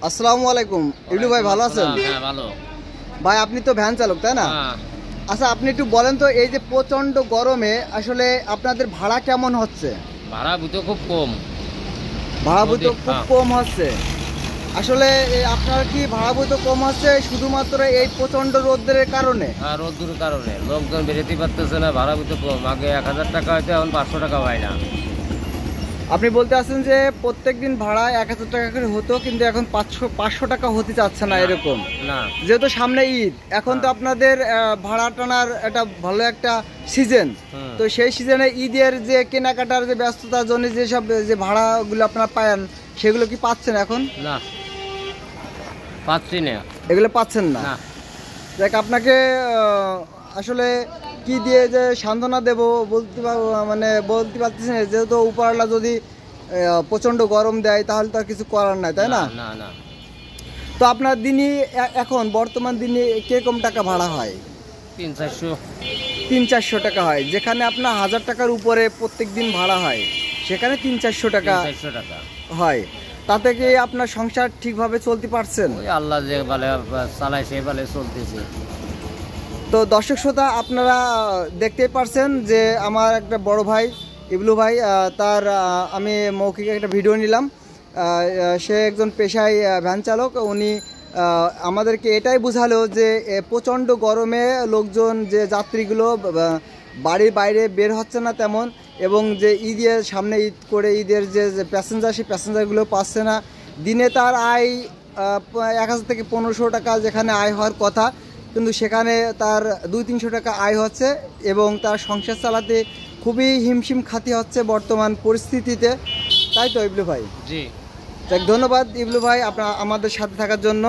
আসসালামু আলাইকুম। ইবলু ভাই ভালো আছেন? হ্যাঁ ভালো। ভাই আপনি তো ভ্যান চালক তাই না? আচ্ছা আপনি একটু বলেন তো এই যে প্রচন্ড গরমে আসলে আপনাদের ভাড়া কেমন হচ্ছে? ভাড়া তো খুব কম। ভাড়া তো খুব কম হচ্ছে। আসলে আপনার কি ভাড়া তো কম হচ্ছে শুধুমাত্র এই প্রচন্ড রোদের কারণে? হ্যাঁ রোদ্দুর কারণে লোকজন বেরোতে পারতেছে না, ভাড়া তো কম। আগে 1000 টাকা হয়তো এখন 500 টাকা হয় না। আপনি বলতে আছেন যে প্রত্যেকদিন ভাড়া 1000 টাকা করে হতো, কিন্তু এখন 500 টাকা হতে চাচ্ছে না এরকম না, যেহেতু সামনে ঈদ, এখন তো আপনাদের ভাড়া টানার একটা ভালো একটা সিজন। তো সেই সিজনে ঈদের যে কেনাকাটার যে ব্যস্ততার জন্য যেসব যে ভাড়াগুলো আপনারা পান সেগুলো কি পাচ্ছেন এখন? না পাচ্ছি না, এগুলো পাচ্ছেন না। দেখ আপনাকে আসলে কি দিয়ে যে সান্ত্বনা দেব বলতে পারতেছি না, যেহেতু উপরওয়ালা যদি প্রচন্ড গরম দেয় তাহলে তো আর কিছু করার নাই, তাই না? তো আপনার দিনই এখন বর্তমান দিনে কিরকম টাকা ভাড়া হয়? 300-400 টাকা হয়। যেখানে আপনার 1000 টাকার উপরে প্রত্যেক দিন ভাড়া হয় সেখানে 300-400 টাকা হয়। তাতে কি আপনার সংসার ঠিকভাবে চলতে পারছেন? আল্লাহ যে ভালো চালায় সে ভালো চলতেছে। তো দর্শক শ্রোতা আপনারা দেখতেই পারছেন যে আমার একটা বড় ভাই ইবলু ভাই, তার আমি মৌখিক একটা ভিডিও নিলাম। সে একজন পেশায় ভ্যান চালক। উনি আমাদেরকে এটাই বোঝালো যে প্রচণ্ড গরমে লোকজন যে যাত্রীগুলো বাড়ির বাইরে বের হচ্ছে না তেমন, এবং যে ঈদের সামনে ঈদ করে ঈদের যে প্যাসেঞ্জার সেই প্যাসেঞ্জারগুলো পাচ্ছে না। দিনে তার আয় 1000 থেকে 1500 টাকা যেখানে আয় হওয়ার কথা, কিন্তু সেখানে তার 200-300 টাকা আয় হচ্ছে এবং তার সংসার চালাতে খুবই হিমশিম খাতি হচ্ছে বর্তমান পরিস্থিতিতে। তাই তো ইবলু ভাই? জি, ধন্যবাদ ইবলু ভাই আপনার আমাদের সাথে থাকার জন্য।